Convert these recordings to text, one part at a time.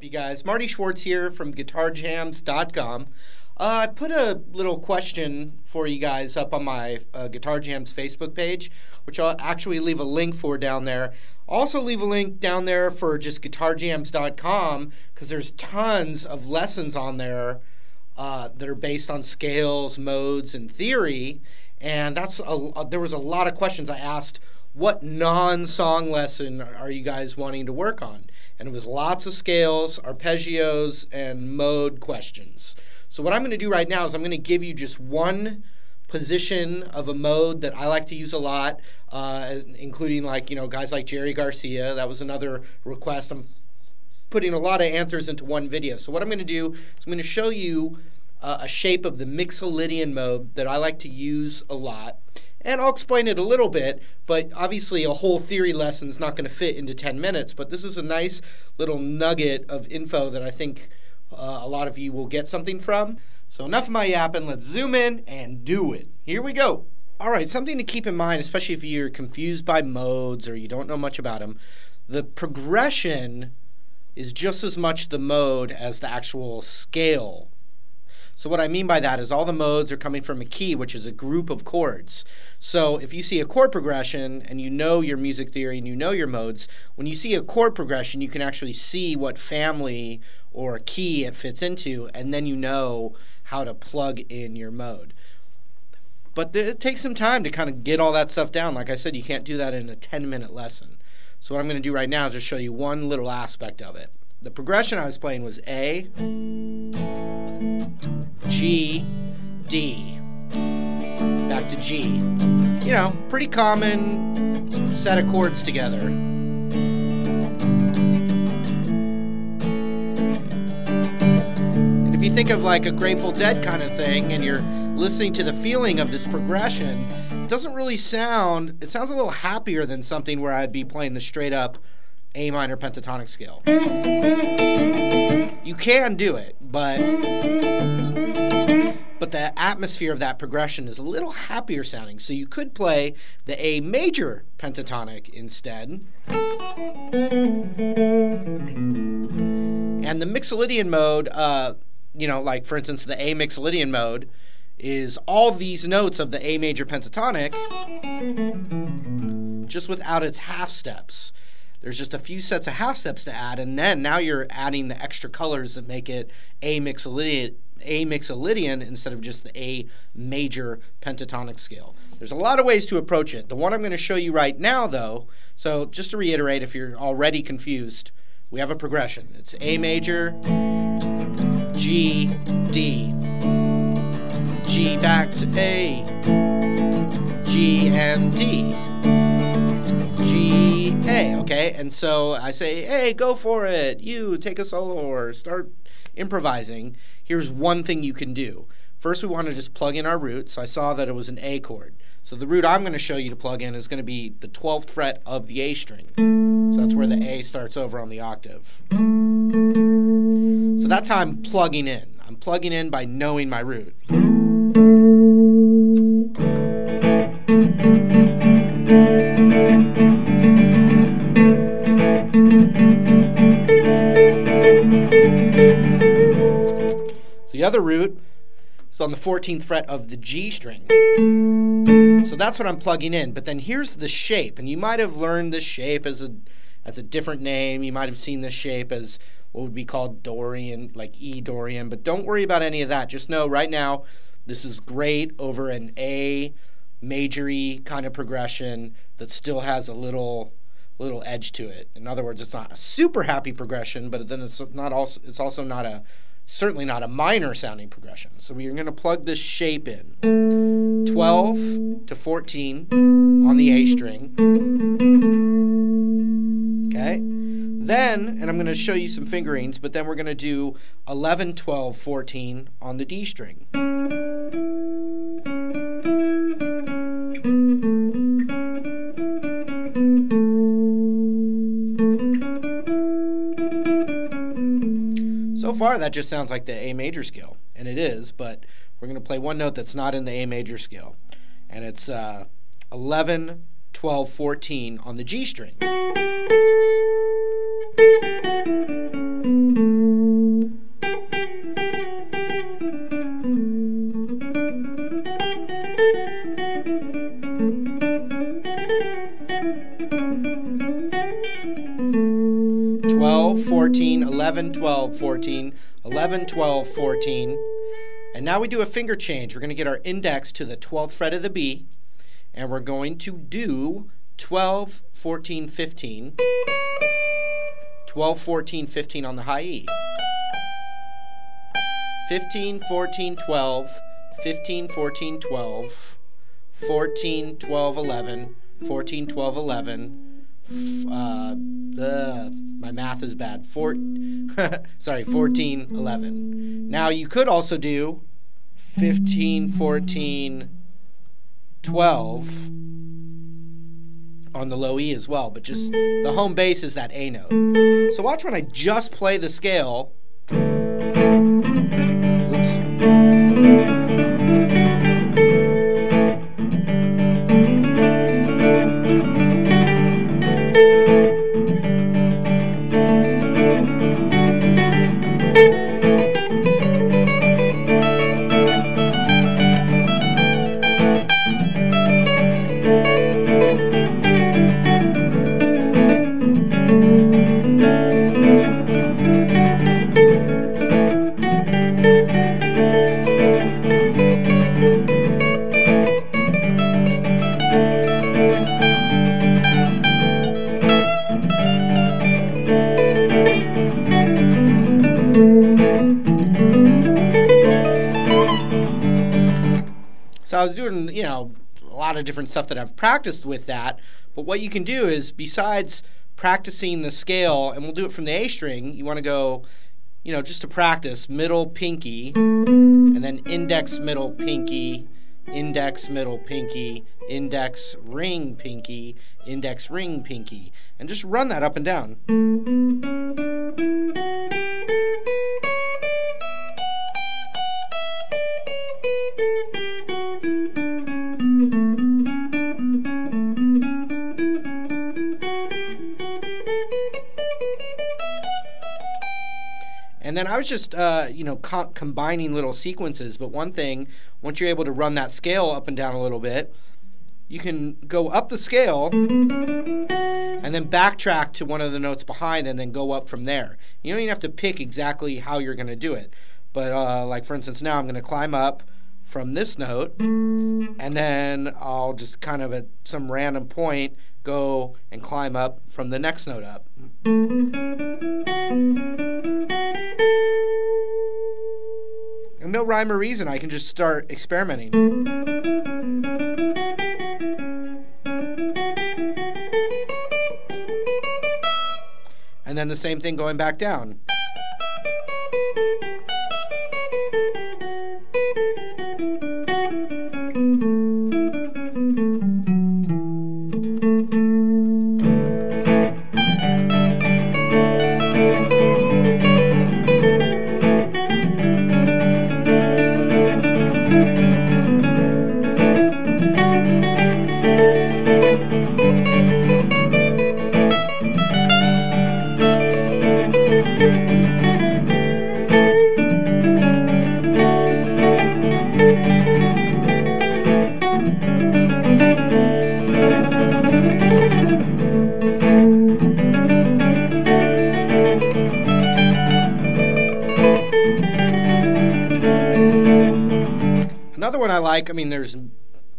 you guys? Marty Schwartz here from GuitarJams.com. I put a little question for you guys up on my Guitar Jams Facebook page, which I'll actually leave a link for down there. Also leave a link down there for just GuitarJams.com because there's tons of lessons on there that are based on scales, modes, and theory. And there was a lot of questions I asked. What non-song lesson are you guys wanting to work on? And it was lots of scales, arpeggios, and mode questions. So what I'm going to do right now is I'm going to give you just one position of a mode that I like to use a lot, including guys like Jerry Garcia. That was another request. I'm putting a lot of answers into one video. So what I'm going to do is I'm going to show you a shape of the Mixolydian mode that I like to use a lot. And I'll explain it a little bit, but obviously a whole theory lesson is not going to fit into 10 minutes. But this is a nice little nugget of info that I think a lot of you will get something from. So enough of my yapping. Let's zoom in and do it. Here we go. All right, something to keep in mind, especially if you're confused by modes or you don't know much about them. The progression is just as much the mode as the actual scale. So what I mean by that is all the modes are coming from a key, which is a group of chords. So if you see a chord progression and you know your music theory and you know your modes, when you see a chord progression, you can actually see what family or key it fits into, and then you know how to plug in your mode. But it takes some time to kind of get all that stuff down. Like I said, you can't do that in a 10-minute lesson. So what I'm going to do right now is just show you one little aspect of it. The progression I was playing was A, G, D, back to G. You know, pretty common set of chords together. And if you think of like a Grateful Dead kind of thing and you're listening to the feeling of this progression, it doesn't really sound, it sounds a little happier than something where I'd be playing the straight up A minor pentatonic scale. You can do it, but the atmosphere of that progression is a little happier sounding. So you could play the A major pentatonic instead. And the Mixolydian mode, like for instance the A Mixolydian mode is all these notes of the A major pentatonic just without its half steps. There's just a few sets of half steps to add, and then now you're adding the extra colors that make it A Mixolydian instead of just the A major pentatonic scale. There's a lot of ways to approach it. The one I'm going to show you right now, though, so just to reiterate if you're already confused, we have a progression. It's A major, G, D, G back to A, G and D. G, A, okay? And so I say, hey, go for it. You take a solo or start improvising. Here's one thing you can do. First, we want to just plug in our root. So I saw that it was an A chord. So the root I'm going to show you to plug in is going to be the 12th fret of the A string. So that's where the A starts over on the octave. So that's how I'm plugging in. I'm plugging in by knowing my root. The other root is on the 14th fret of the G string. So that's what I'm plugging in. But then here's the shape. And you might have learned this shape as a different name. You might have seen this shape as what would be called Dorian, like E Dorian. But don't worry about any of that. Just know right now this is great over an A major-y kind of progression that still has a little edge to it. In other words, it's not a super happy progression, but then it's also not a certainly not a minor sounding progression. So we're going to plug this shape in. 12 to 14 on the A string. Okay? Then, and I'm going to show you some fingerings, but then we're going to do 11, 12, 14 on the D string. So far, that just sounds like the A major scale, and it is, but we're going to play one note that's not in the A major scale, and it's 11, 12, 14 on the G string. 14, 11, 12, 14, 11, 12, 14. And now we do a finger change. We're going to get our index to the 12th fret of the B, and we're going to do 12, 14, 15, 12, 14, 15 on the high E. 15, 14, 12, 15, 14, 12, 14, 12, 11, 14, 12, 11, my math is bad. 14, 11. Now you could also do 15, 14, 12 on the low E as well, but just the home base is that A note. So watch when I just play the scale. Oops. So I was doing, a lot of different stuff that I've practiced with that. But what you can do is, besides practicing the scale, and we'll do it from the A string, you want to go, just to practice, middle, pinky, and then index, middle, pinky, index, middle, pinky, index, ring, pinky, index, ring, pinky. And just run that up and down. And then I was just, combining little sequences. But one thing, once you're able to run that scale up and down a little bit, you can go up the scale and then backtrack to one of the notes behind and then go up from there. You don't even have to pick exactly how you're going to do it. But like, for instance, now I'm going to climb up from this note, and then I'll just kind of at some random point go and climb up from the next note up. And no rhyme or reason, I can just start experimenting. And then the same thing going back down. Another one I like, there's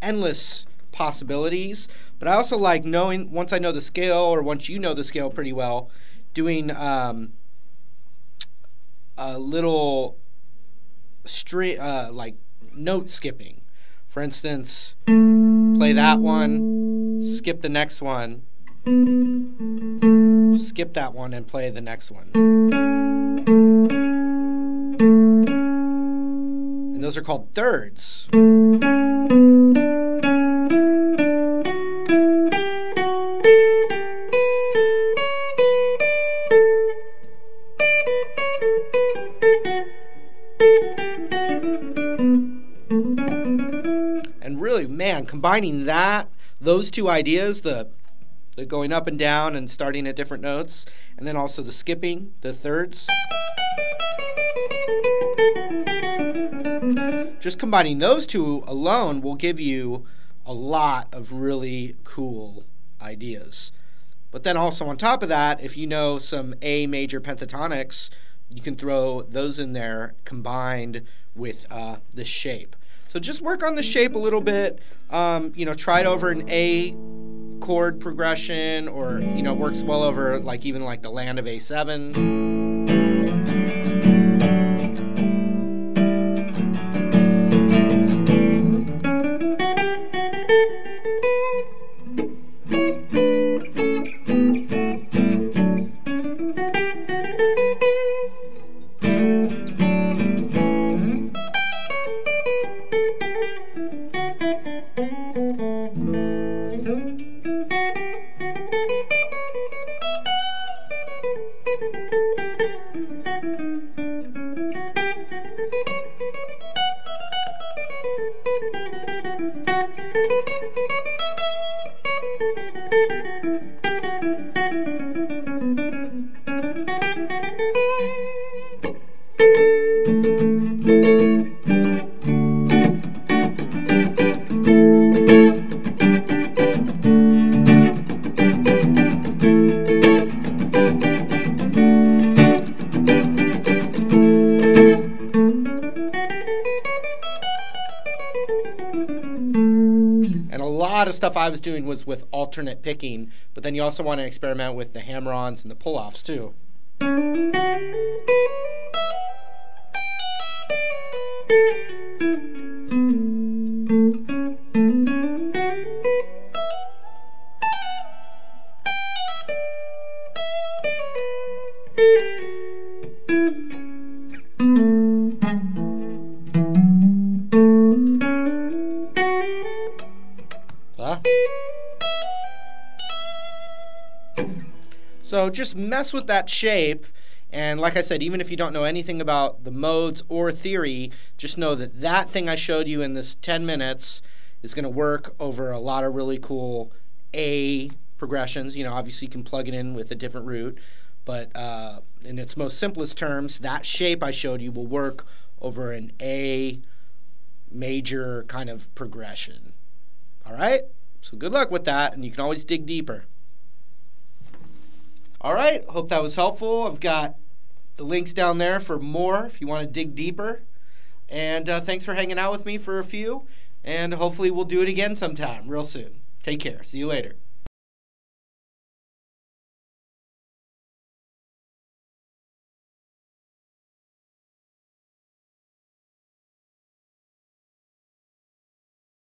endless possibilities, but I also like knowing, once I know the scale, or once you know the scale pretty well, doing a little like note skipping. For instance, play that one, skip the next one, skip that one, and play the next one. And those are called thirds. And really, man, combining those two ideas, the going up and down and starting at different notes, and then also the skipping, the thirds. Just combining those two alone will give you a lot of really cool ideas. But then also on top of that, if you know some A major pentatonics, you can throw those in there combined with the shape. So just work on the shape a little bit. Try it over an A chord progression, or it works well over even the land of A7. And a lot of stuff I was doing was with alternate picking, but then you also want to experiment with the hammer-ons and the pull-offs too. So just mess with that shape, and like I said, even if you don't know anything about the modes or theory, just know that that thing I showed you in this 10 minutes is going to work over a lot of really cool A progressions. Obviously you can plug it in with a different root, but in its most simplest terms, that shape I showed you will work over an A major kind of progression. All right? So good luck with that, and you can always dig deeper. All right, hope that was helpful. I've got the links down there for more if you want to dig deeper. And thanks for hanging out with me for a few, and hopefully we'll do it again sometime real soon. Take care. See you later.